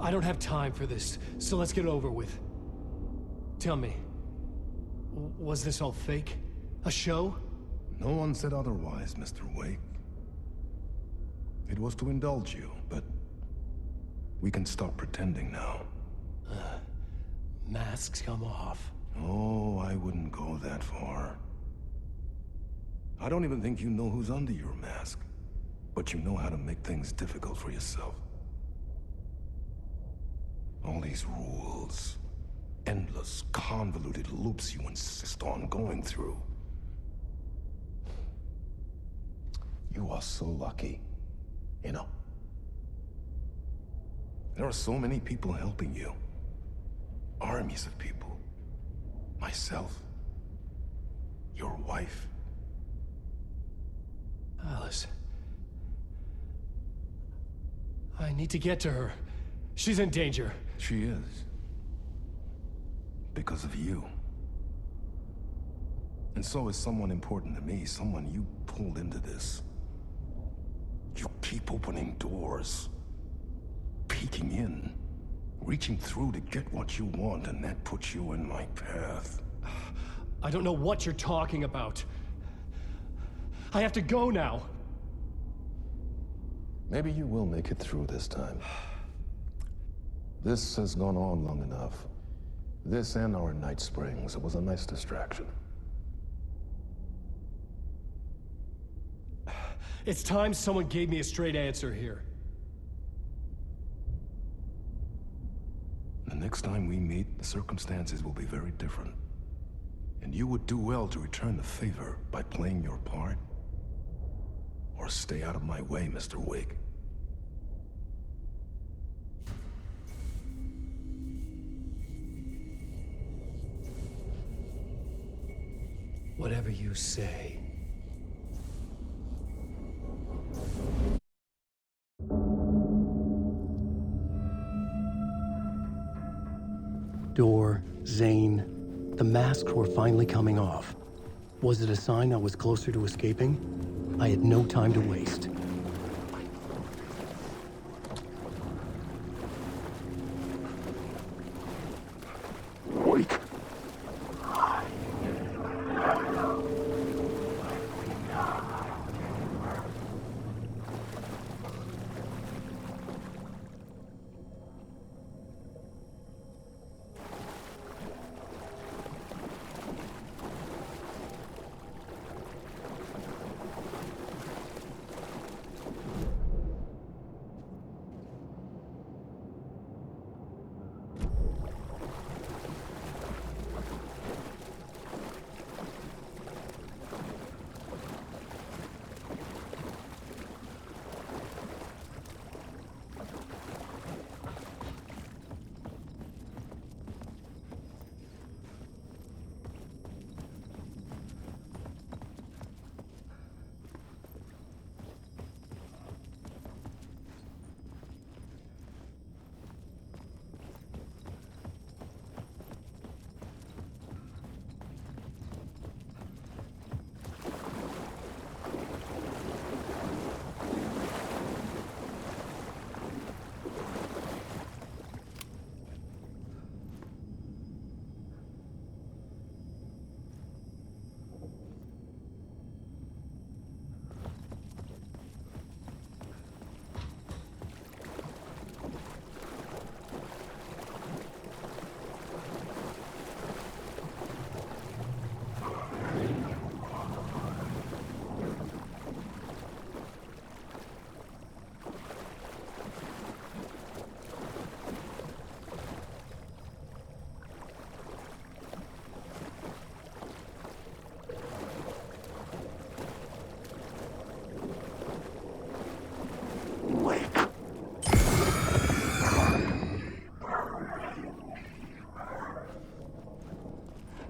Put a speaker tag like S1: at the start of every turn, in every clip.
S1: I don't have time for this, so let's get it over with. Tell me, was this all fake? A show?
S2: No one said otherwise, Mr. Wake. It was to indulge you, but we can stop pretending now.
S1: Masks come off.
S2: Oh, I wouldn't go that far. I don't even think you know who's under your mask, but you know how to make things difficult for yourself. All these rules, endless, convoluted loops you insist on going through. You are so lucky, you know. There are so many people helping you. Armies of people. Myself. Your wife.
S1: Alice. I need to get to her. She's in danger.
S2: She is. Because of you. And so is someone important to me, someone you pulled into this. You keep opening doors. Peeking in. Reaching through to get what you want, and that puts you in my path.
S1: I don't know what you're talking about. I have to go now.
S2: Maybe you will make it through this time. This has gone on long enough. This and our Night Springs. It was a nice distraction.
S1: It's time someone gave me a straight answer here.
S2: The next time we meet, the circumstances will be very different. And you would do well to return the favor by playing your part. Or stay out of my way, Mr. Wake.
S1: Whatever you say. Door, Zane, the masks were finally coming off. Was it a sign I was closer to escaping? I had no time to waste.
S2: Wake.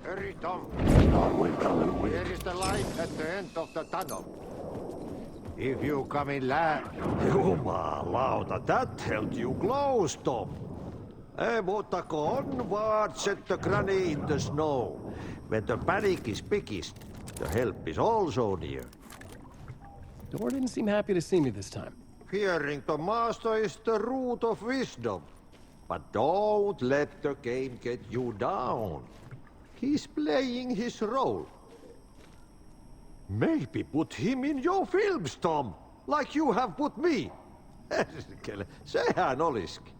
S3: Hurry, Tom. Here is the light at the end of the tunnel. If you come in last...
S4: Jumalauta, that held you close, Tom. But go onward, set the granny in the snow. When the panic is biggest, the help is also near.
S1: Door didn't seem happy to see me this time.
S4: Fearing the master is the root of wisdom. But don't let the game get you down. He's playing his role. Maybe put him in your films, Tom, like you have put me. Sehän oliski.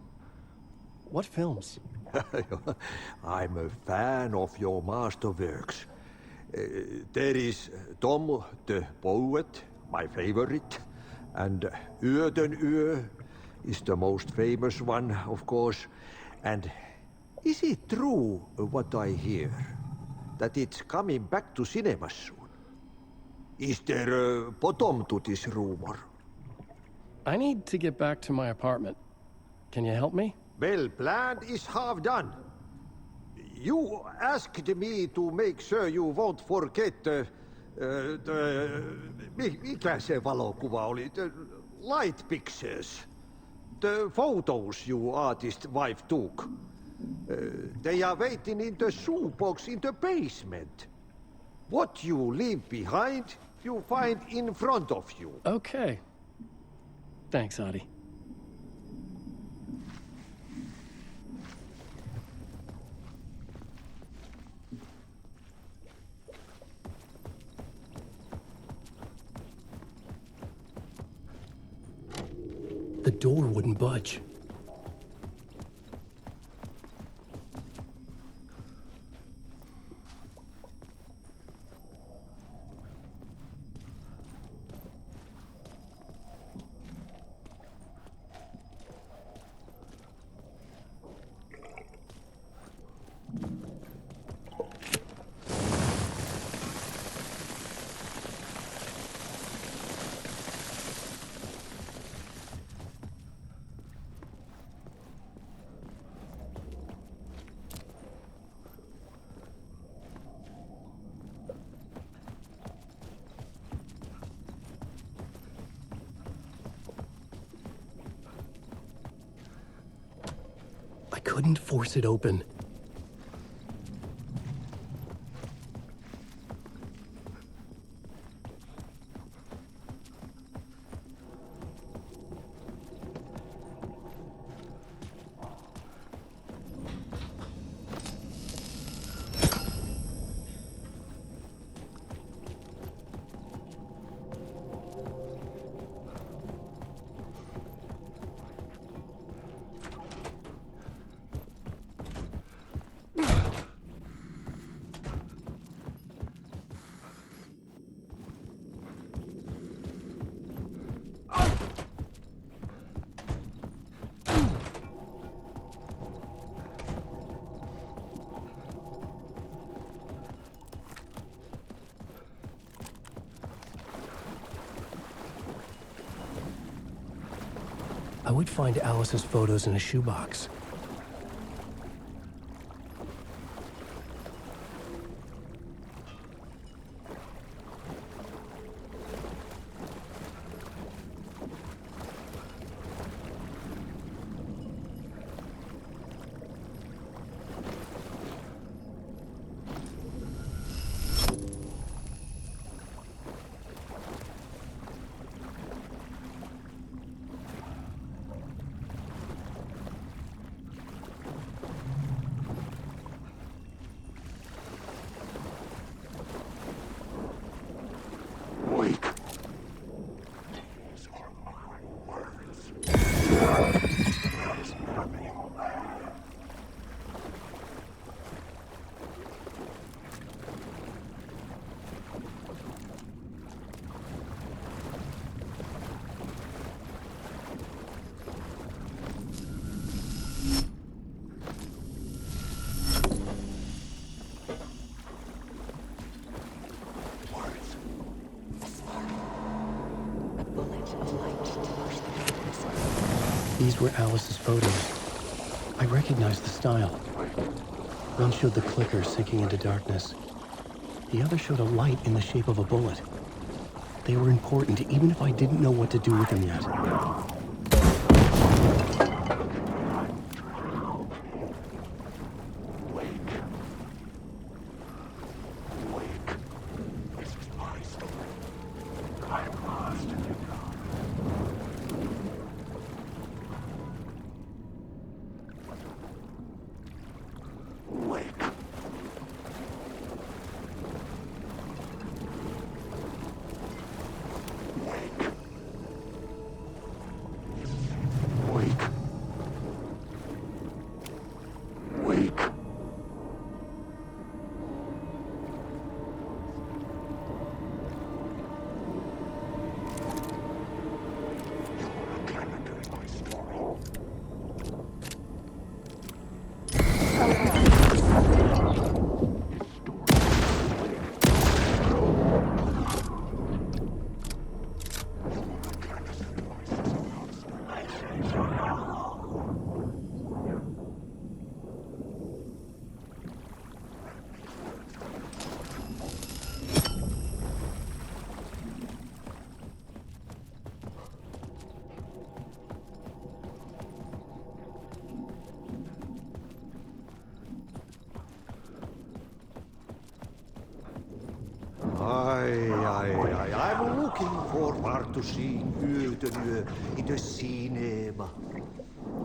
S1: What films?
S4: I'm a fan of your masterworks. There is Tom the Poet, my favorite, and Yöden Yö is the most famous one, of course. And is it true what I hear, that it's coming back to cinemas soon? Is there a bottom to this rumor?
S1: I need to get back to my apartment. Can you help me?
S4: Well, plan is half done. You asked me to make sure you won't forget mikä se valokuva oli? The light pictures. The photos you artist wife took. They are waiting in the shoebox in the basement. What you leave behind, you find in front of you.
S1: Okay. Thanks, Adi. The door wouldn't budge. I couldn't force it open. I would find Alice's photos in a shoebox.
S2: Wake. These are my words. What is happening?
S1: These were Alice's photos. I recognized the style. One showed the clicker sinking into darkness. The other showed a light in the shape of a bullet. They were important, even if I didn't know what to do with them yet.
S4: I'm looking forward to seeing you in the cinema.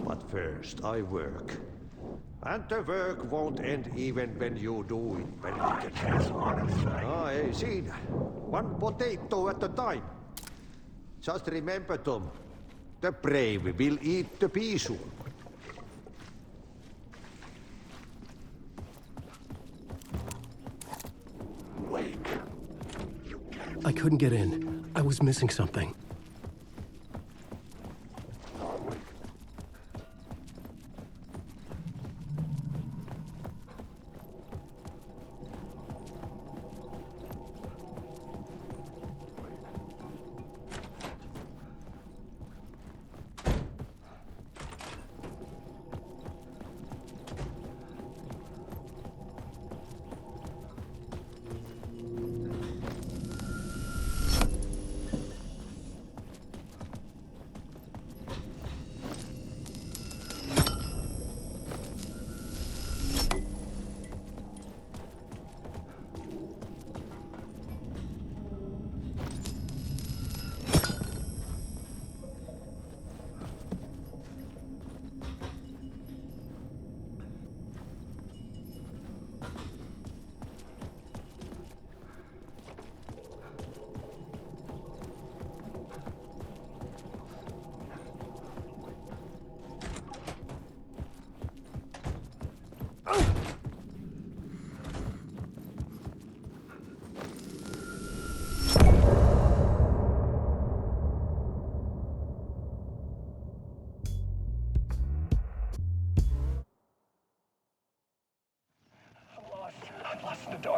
S4: But first, I work. And the work won't end even when you do it, Hey, Siinä. One potato at a time. Just remember, Tom. The brave will eat the pea soon.
S1: I couldn't get in. I was missing something.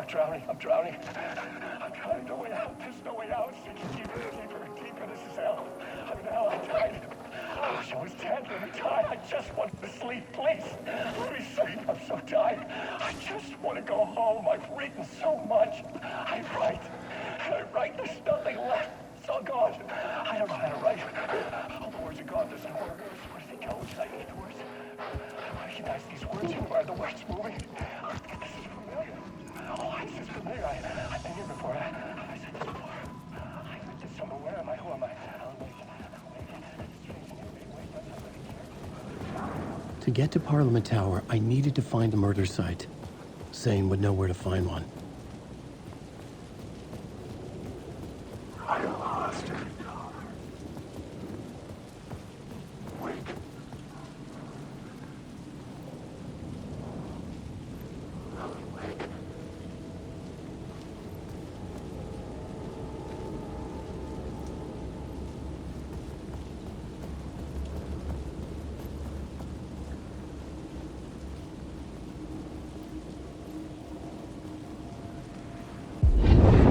S5: Drowning. I'm drowning. I'm drowning. No way out. There's no way out. Deeper, deeper. This is hell. I'm in hell. I died. I wish I was dead. Let me die. I just want to sleep, please. Let me sleep. I'm so tired. I just want to go home. I've written so much. I write. There's nothing left. It's all gone. I don't know how to write. All the words are gone. There's no more words. Where do they go? Should I need words? I recognize these words. Who are the words moving? This is familiar. Oh, this is familiar. I've been here before. Have I said this before? I heard this somewhere. Where am I? Who am I?
S1: To get to Parliament Tower, I needed to find a murder site. Zane would know where to find one.
S2: I lost it. Wait.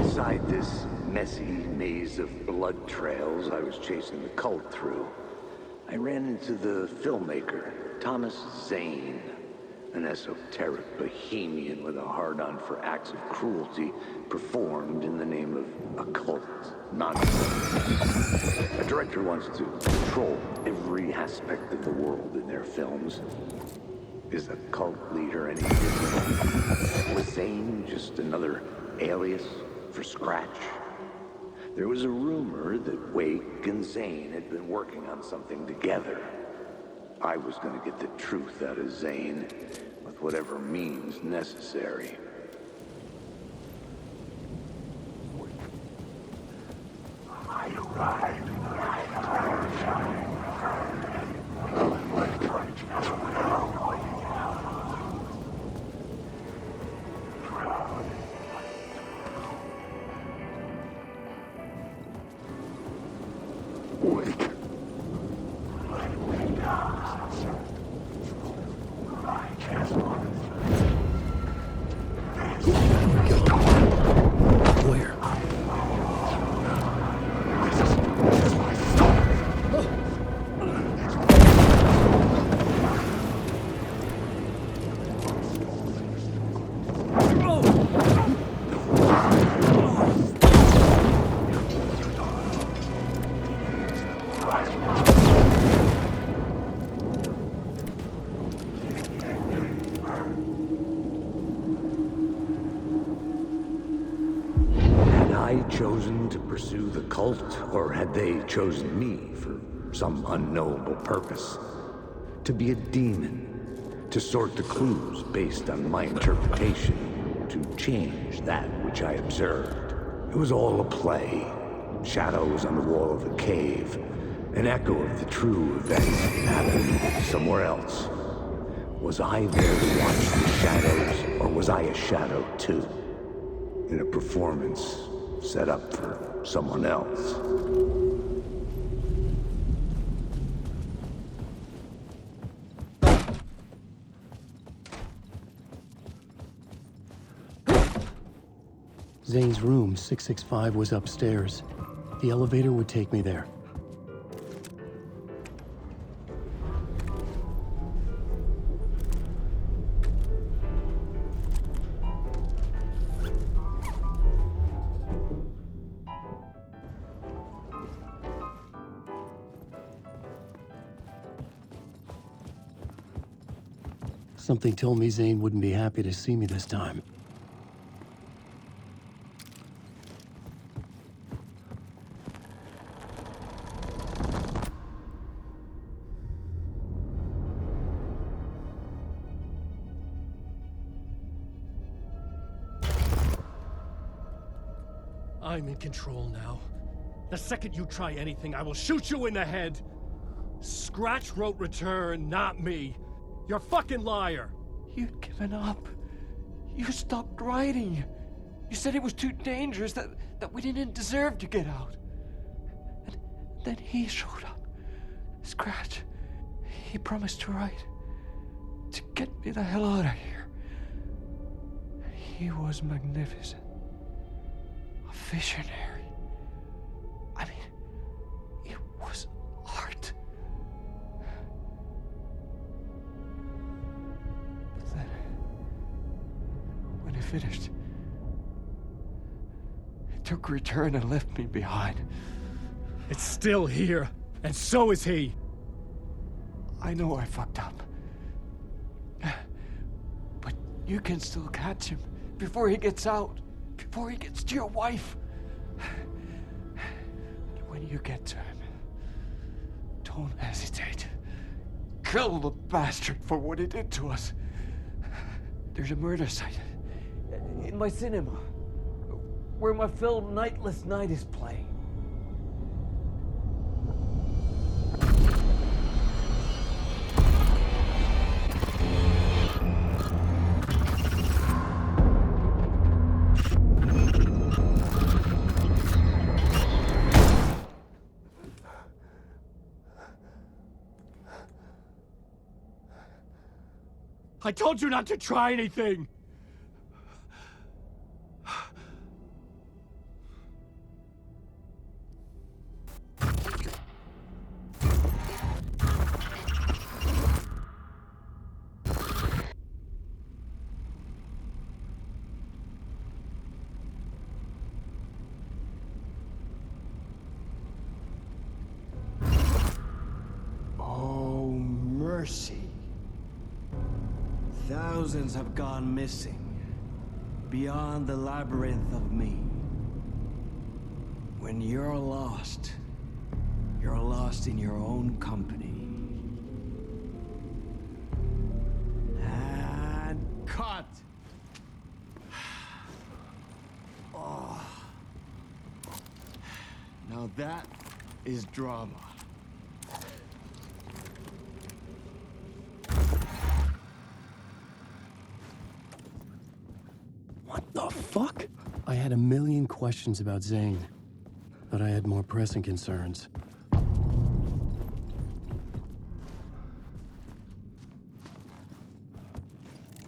S6: Inside this messy maze of blood trails I was chasing the cult through, I ran into the filmmaker, Thomas Zane, an esoteric bohemian with a hard-on for acts of cruelty performed in the name of occult nonsense. A director wants to control every aspect of the world in their films. Is a cult leader any different? Was Zane just another alias for Scratch? There was a rumor that Wake and Zane had been working on something together. I was going to get the truth out of Zane with whatever means necessary.
S2: I arrived.
S1: Where?
S6: to pursue the cult, or had they chosen me for some unknowable purpose? To be a demon, to sort the clues based on my interpretation, to change that which I observed. It was all a play. Shadows on the wall of the cave, an echo of the true events happened somewhere else. Was I there to watch the shadows, or was I a shadow too? In a performance set up for someone else.
S1: Zane's room, 665, was upstairs. The elevator would take me there. Something told me Zane wouldn't be happy to see me this time.
S7: I'm in control now. The second you try anything, I will shoot you in the head. Scratch wrote return, not me. You're a fucking liar.
S5: You'd given up. You stopped writing. You said it was too dangerous, that we didn't deserve to get out. And then he showed up. Scratch. He promised to write. To get me the hell out of here. He was magnificent. A visionary. I mean, it was art. But then, when he finished, he took return and left me behind.
S7: It's still here, and so is he.
S5: I know I fucked up. But you can still catch him before he gets out. Before he gets to your wife. And when you get to him, don't hesitate. Kill the bastard for what he did to us. There's a murder site in my cinema where my film Nightless Night is playing.
S7: I told you not to try anything!
S8: Oh, mercy. Thousands have gone missing, beyond the labyrinth of me. When you're lost in your own company. And cut! Oh. Now that is drama.
S1: What the fuck? I had a million questions about Zane, but I had more pressing concerns.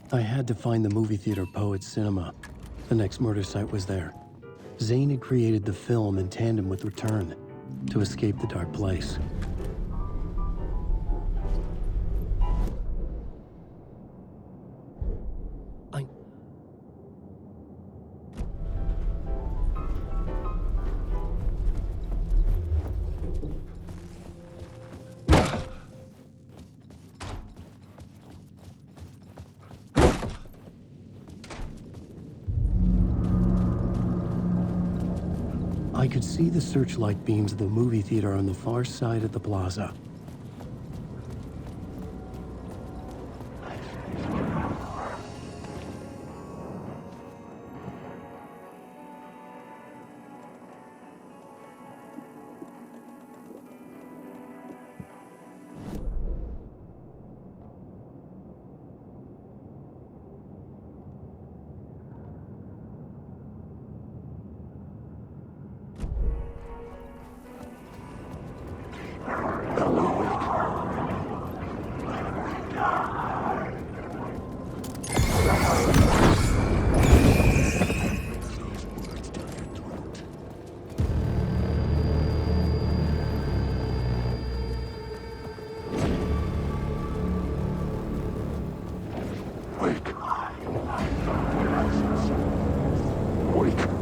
S1: I had to find the movie theater Poet Cinema. The next murder site was there. Zane had created the film in tandem with Return to escape the dark place. I I could see the searchlight beams of the movie theater on the far side of the plaza.
S2: Wake. Wake.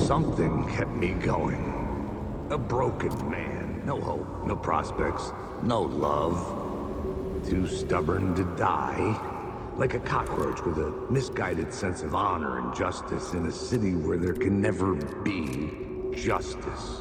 S6: Something kept me going. A broken man. No hope, no prospects, no love. Too stubborn to die. Like a cockroach with a misguided sense of honor and justice in a city where there can never be justice.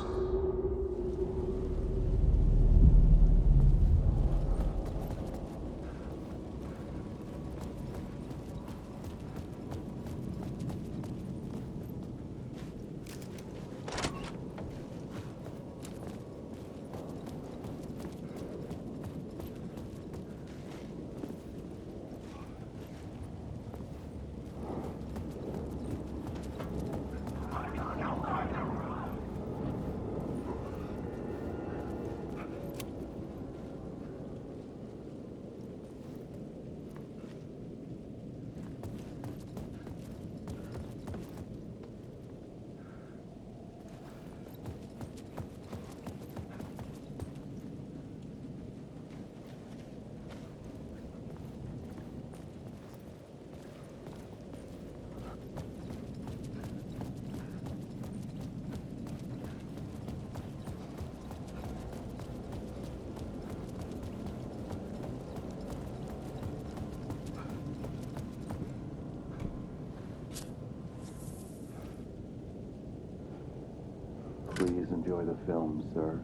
S6: Please enjoy the film, sir.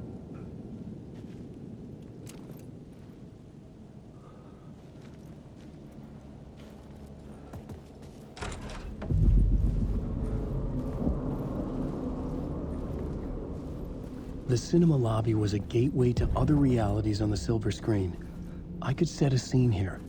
S1: The cinema lobby was a gateway to other realities on the silver screen. I could set a scene here.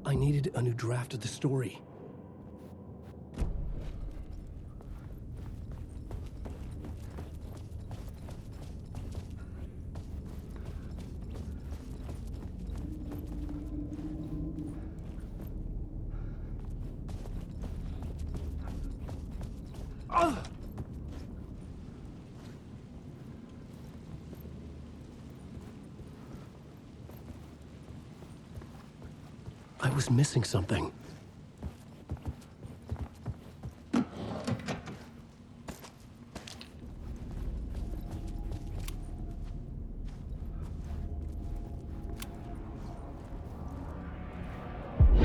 S1: I needed a new draft of the story. I was missing something.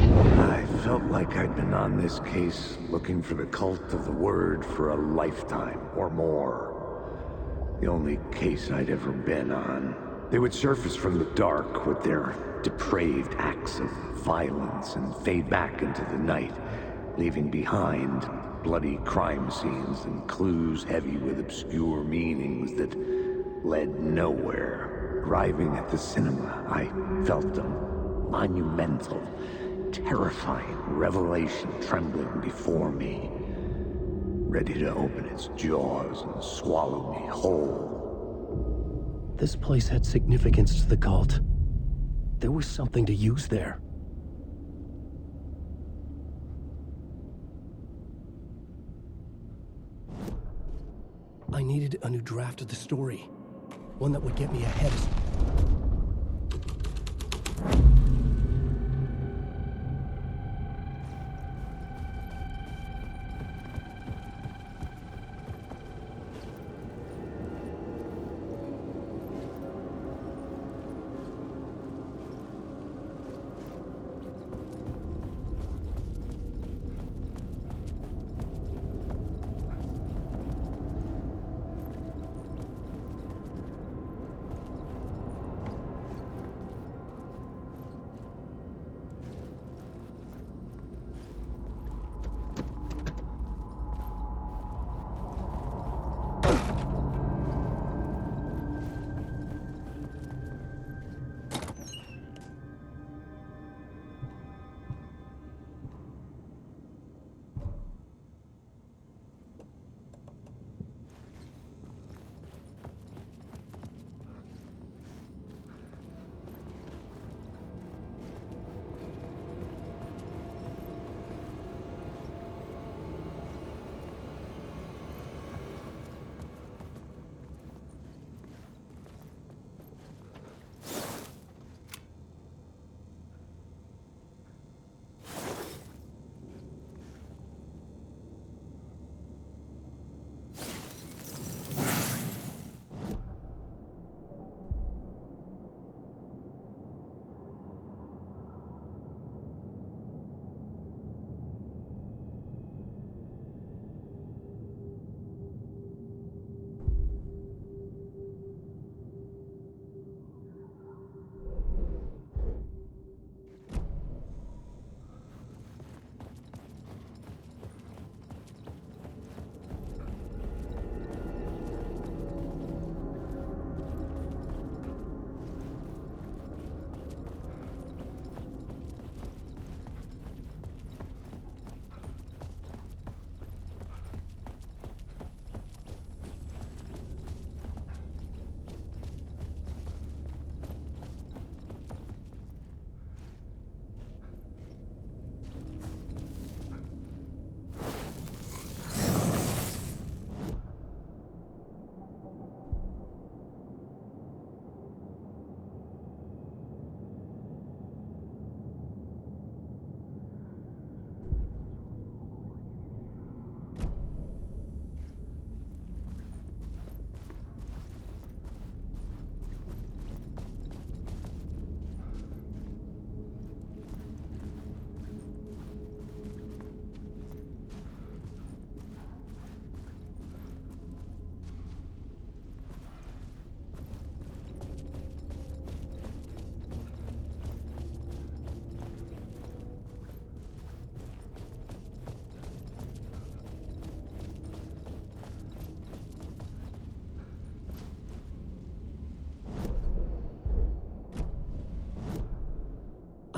S6: I felt like I'd been on this case looking for the cult of the word for a lifetime or more. The only case I'd ever been on. They would surface from the dark with their depraved acts of violence and fade back into the night, leaving behind bloody crime scenes and clues heavy with obscure meanings that led nowhere. Arriving at the cinema, I felt a monumental, terrifying revelation trembling before me, ready to open its jaws and swallow me whole.
S1: This place had significance to the cult. There was something to use there. I needed a new draft of the story. One that would get me ahead.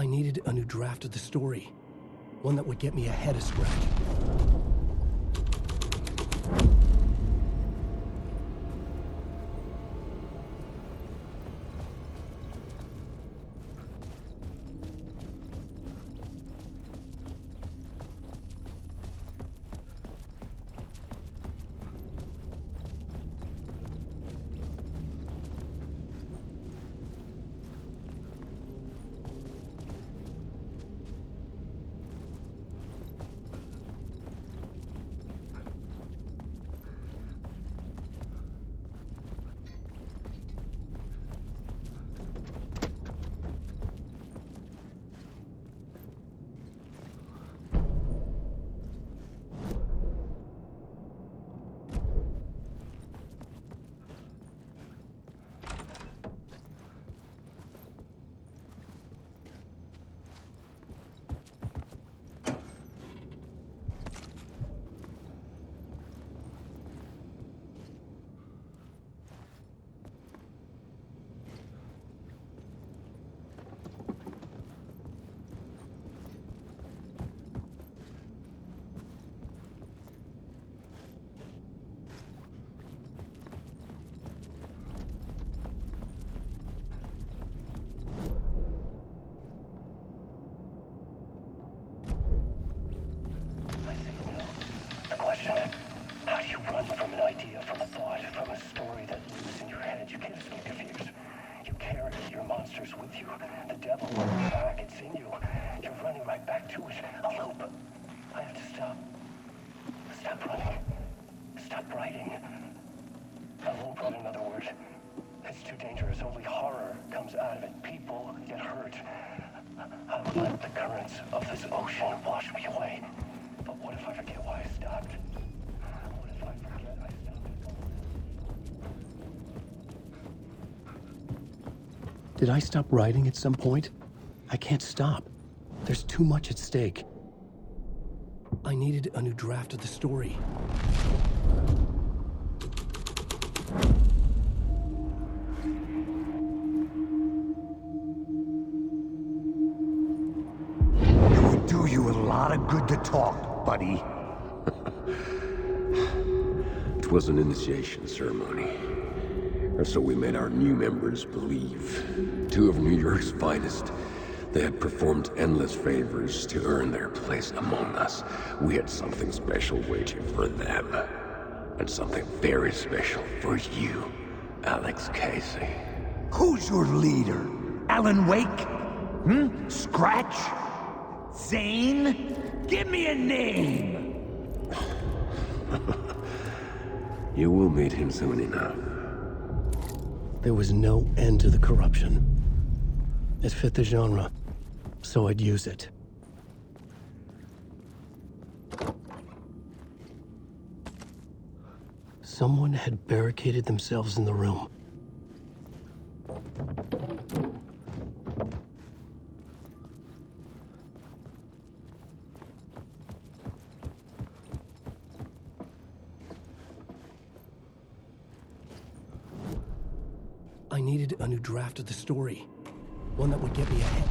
S1: I needed a new draft of the story. One that would get me ahead of Scratch.
S5: The question, how do you run from an idea, from a thought, from a story that lives in your head? You can't escape your fears. You carry your monsters with you. The devil on your back, it's in you. You're running right back to it. A loop. I have to stop. Stop running. Stop writing. I won't run, in other words. It's too dangerous. Only horror comes out of it. People get hurt. I'll let the currents of this ocean wash me away. But what if I forget why I stopped? What if I forget I stopped?
S1: Did I stop writing at some point? I can't stop. There's too much at stake. I needed a new draft of the story.
S9: It would do you a lot of good to talk, buddy.
S10: It was an initiation ceremony. Or so we made our new members believe. Two of New York's finest. They had performed endless favors to earn their place among us. We had something special waiting for them. And something very special for you, Alex Casey.
S9: Who's your leader? Alan Wake? Scratch? Zane? Give me a name!
S10: You will meet him soon enough.
S1: There was no end to the corruption. It fit the genre, so I'd use it. Someone had barricaded themselves in the room. I needed a new draft of the story. One that would get me ahead.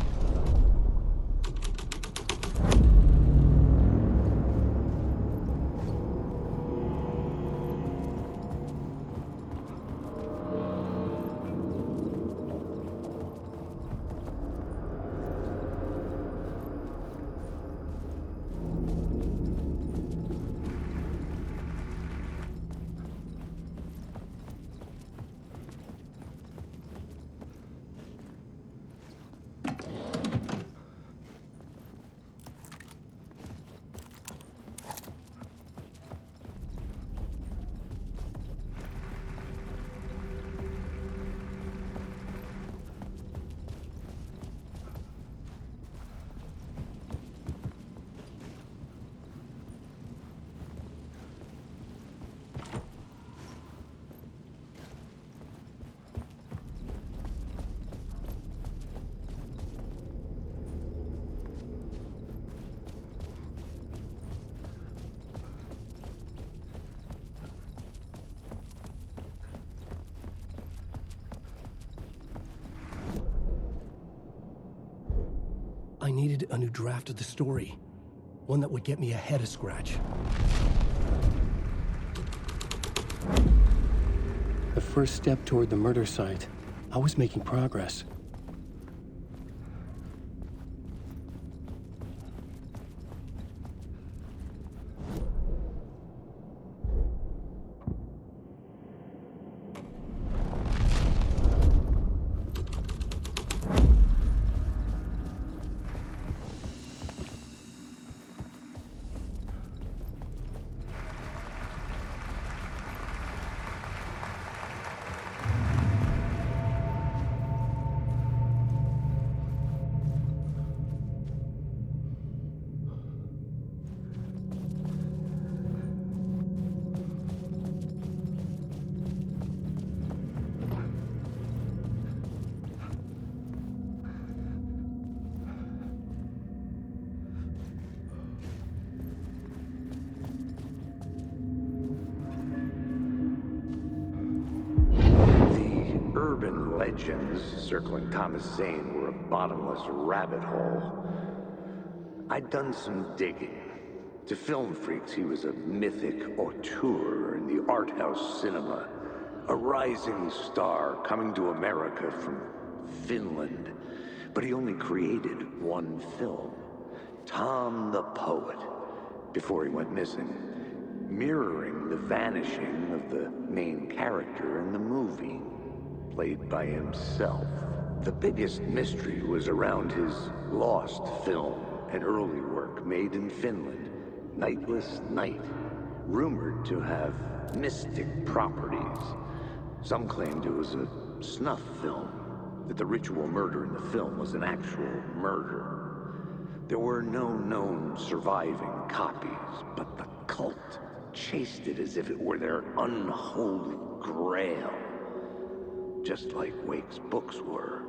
S7: I needed a new draft of the story. One that would get me ahead of Scratch.
S1: The first step toward the murder site. I was making progress.
S6: Urban legends circling Thomas Zane were a bottomless rabbit hole. I'd done some digging. To film freaks, he was a mythic auteur in the art house cinema. A rising star coming to America from Finland. But he only created one film, Tom the Poet, before he went missing, mirroring the vanishing of the main character in the movie, played by himself. The biggest mystery was around his lost film, an early work made in Finland, Nightless Night, rumored to have mystic properties. Some claimed it was a snuff film, that the ritual murder in the film was an actual murder. There were no known surviving copies, but the cult chased it as if it were their unholy grail. Just like Wake's books were.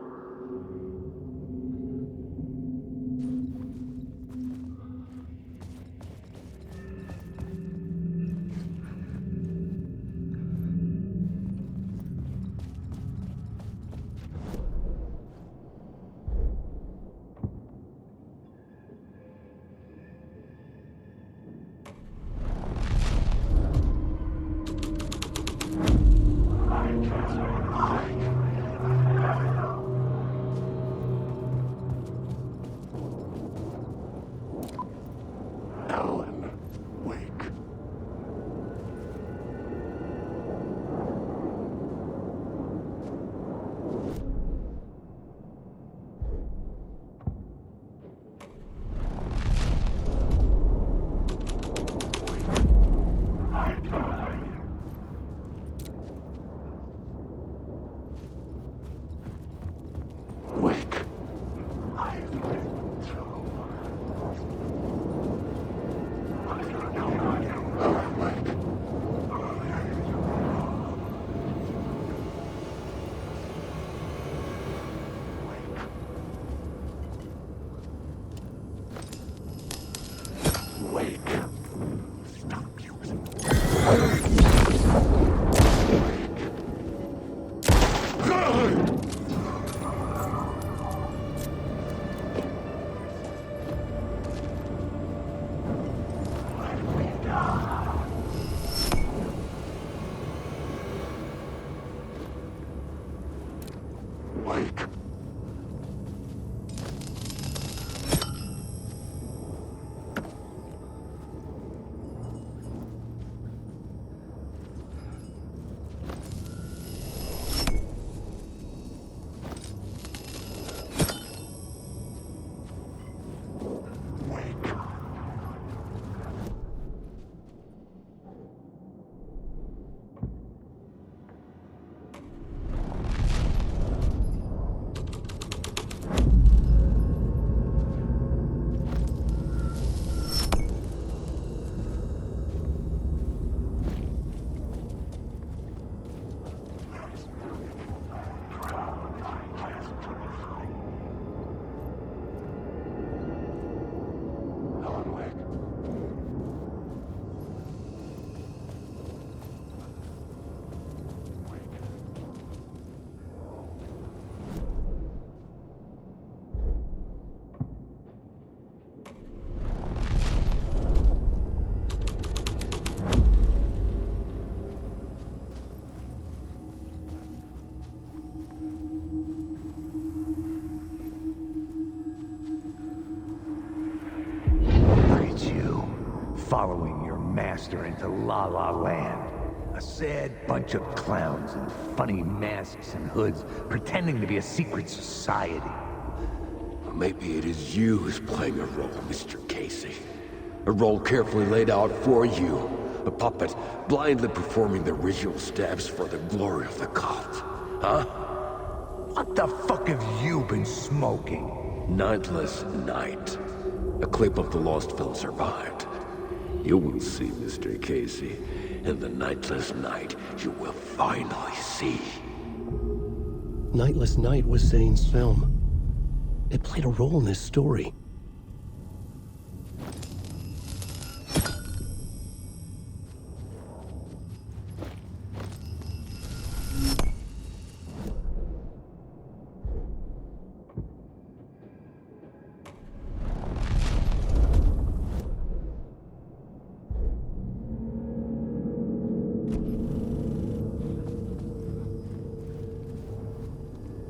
S9: to La La Land. A sad bunch of clowns in funny masks and hoods pretending to be a secret society.
S10: Maybe it is you who's playing a role, Mr. Casey. A role carefully laid out for you. A puppet blindly performing the ritual steps for the glory of the cult. Huh?
S9: What the fuck have you been smoking?
S10: Nightless Night. A clip of the lost film survived. You will see, Mr. Casey. In the Nightless Night, you will finally see.
S1: Nightless Night was Zane's film. It played a role in this story.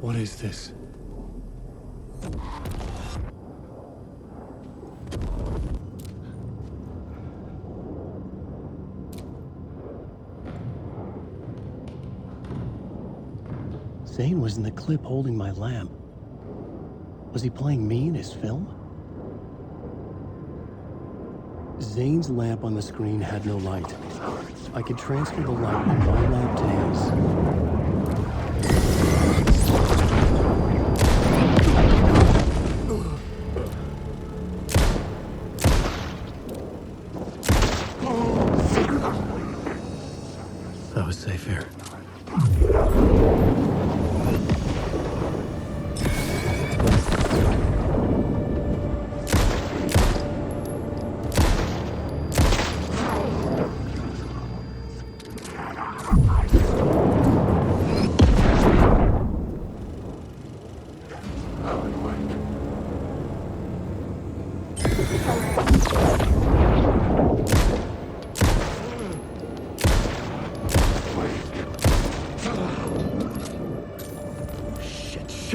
S1: What is this? Zane was in the clip holding my lamp. Was he playing me in his film? Zane's lamp on the screen had no light. I could transfer the light from my lamp to his. That was safe here.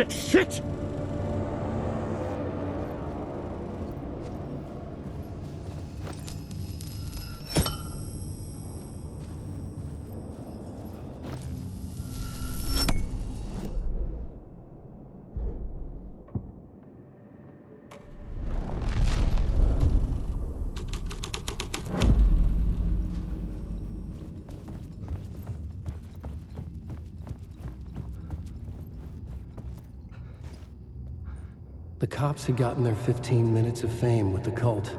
S1: Shit! The cops had gotten their 15 minutes of fame with the cult,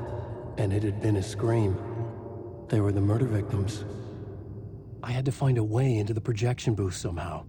S1: and it had been a scream. They were the murder victims. I had to find a way into the projection booth somehow.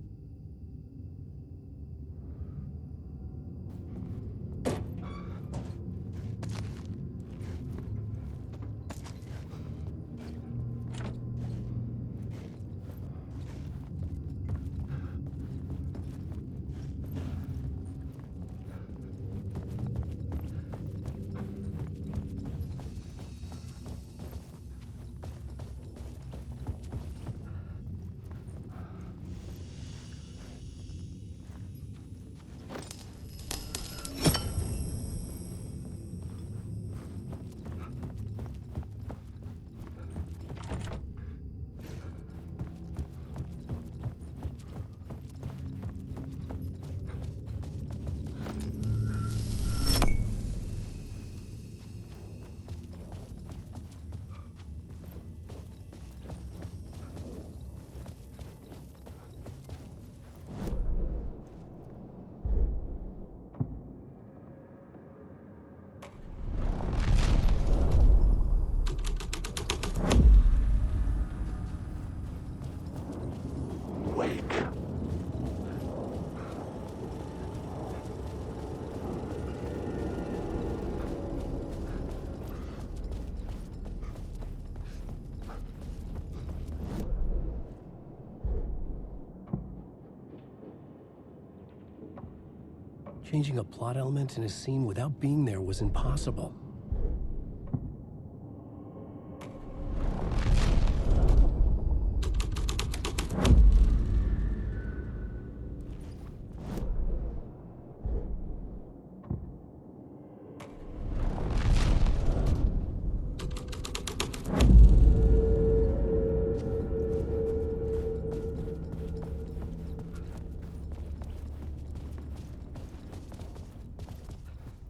S1: Changing a plot element in a scene without being there was impossible.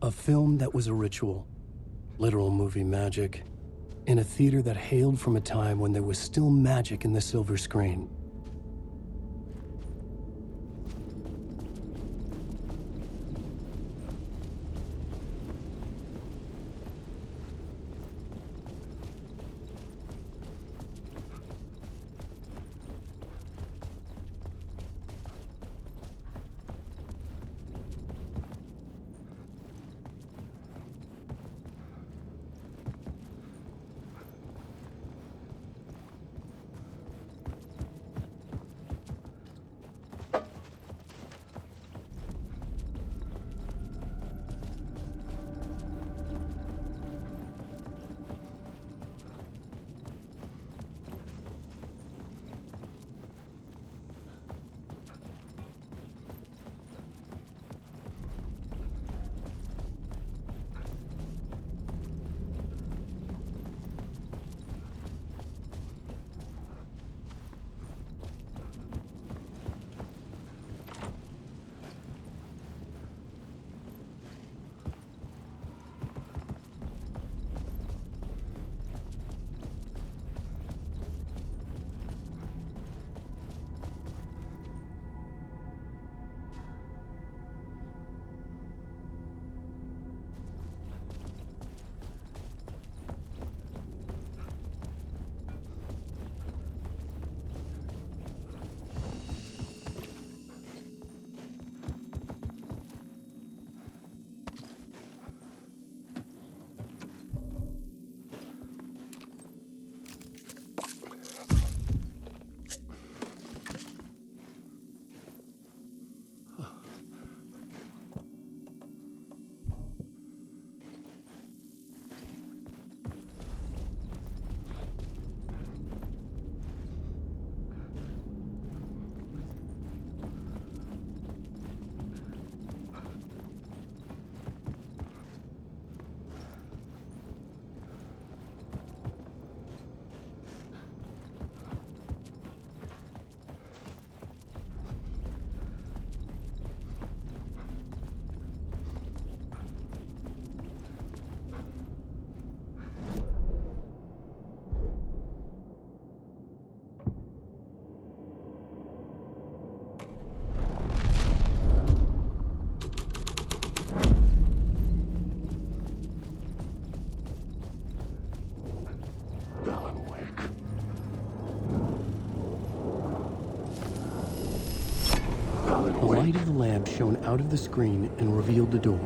S1: A film that was a ritual. Literal movie magic. In a theater that hailed from a time when there was still magic in the silver screen. The light of the lamp shone out of the screen and revealed the door.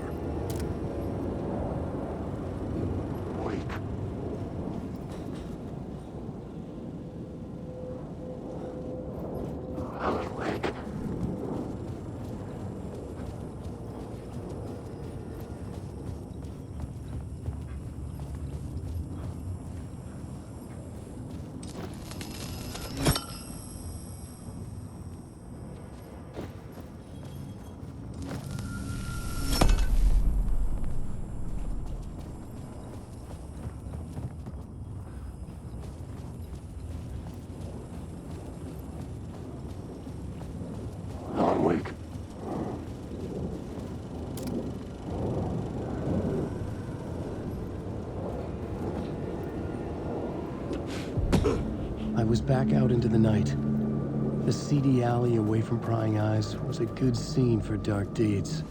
S1: I was back out into the night. The seedy alley away from prying eyes was a good scene for dark deeds.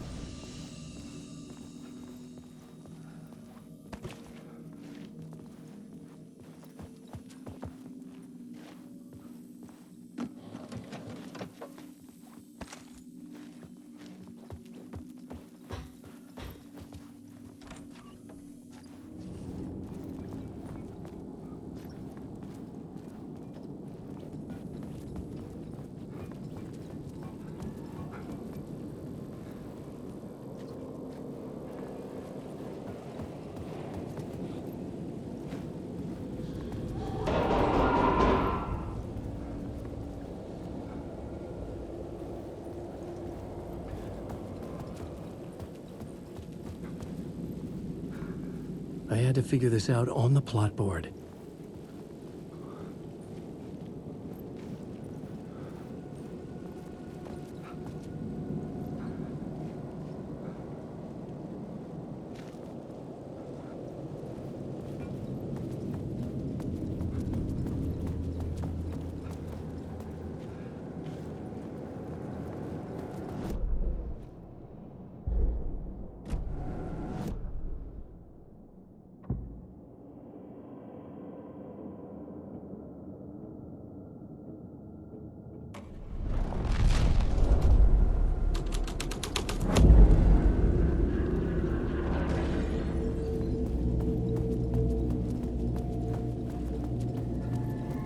S1: I had to figure this out on the plot board.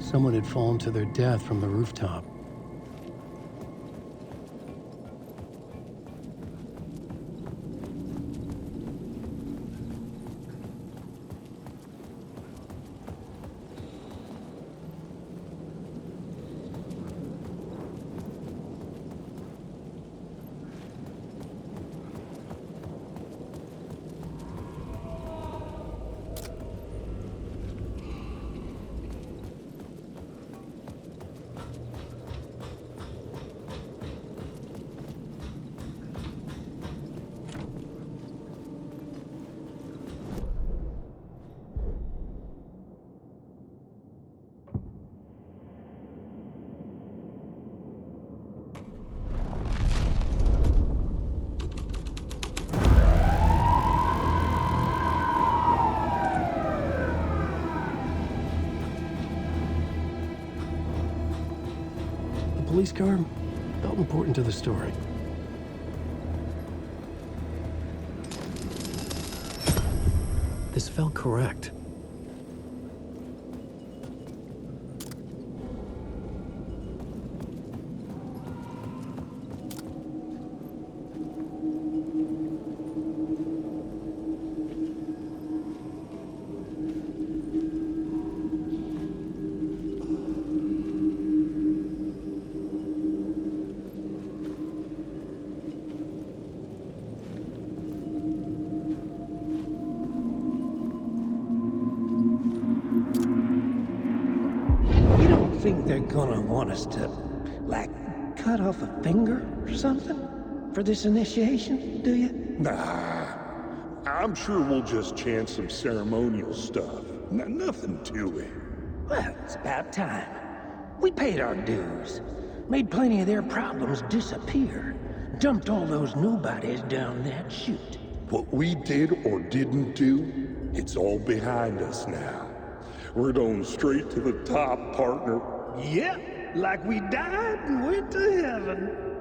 S1: Someone had fallen to their death from the rooftop. Police car felt important to the story. This felt correct.
S9: Think they're gonna want us to, like, cut off a finger or something for this initiation, do you?
S11: Nah, I'm sure we'll just chant some ceremonial stuff. Nothing to it.
S9: Well, it's about time. We paid our dues, made plenty of their problems disappear, dumped all those nobodies down that chute.
S11: What we did or didn't do, it's all behind us now. We're going straight to the top, partner.
S9: Yep, like we died and went to heaven.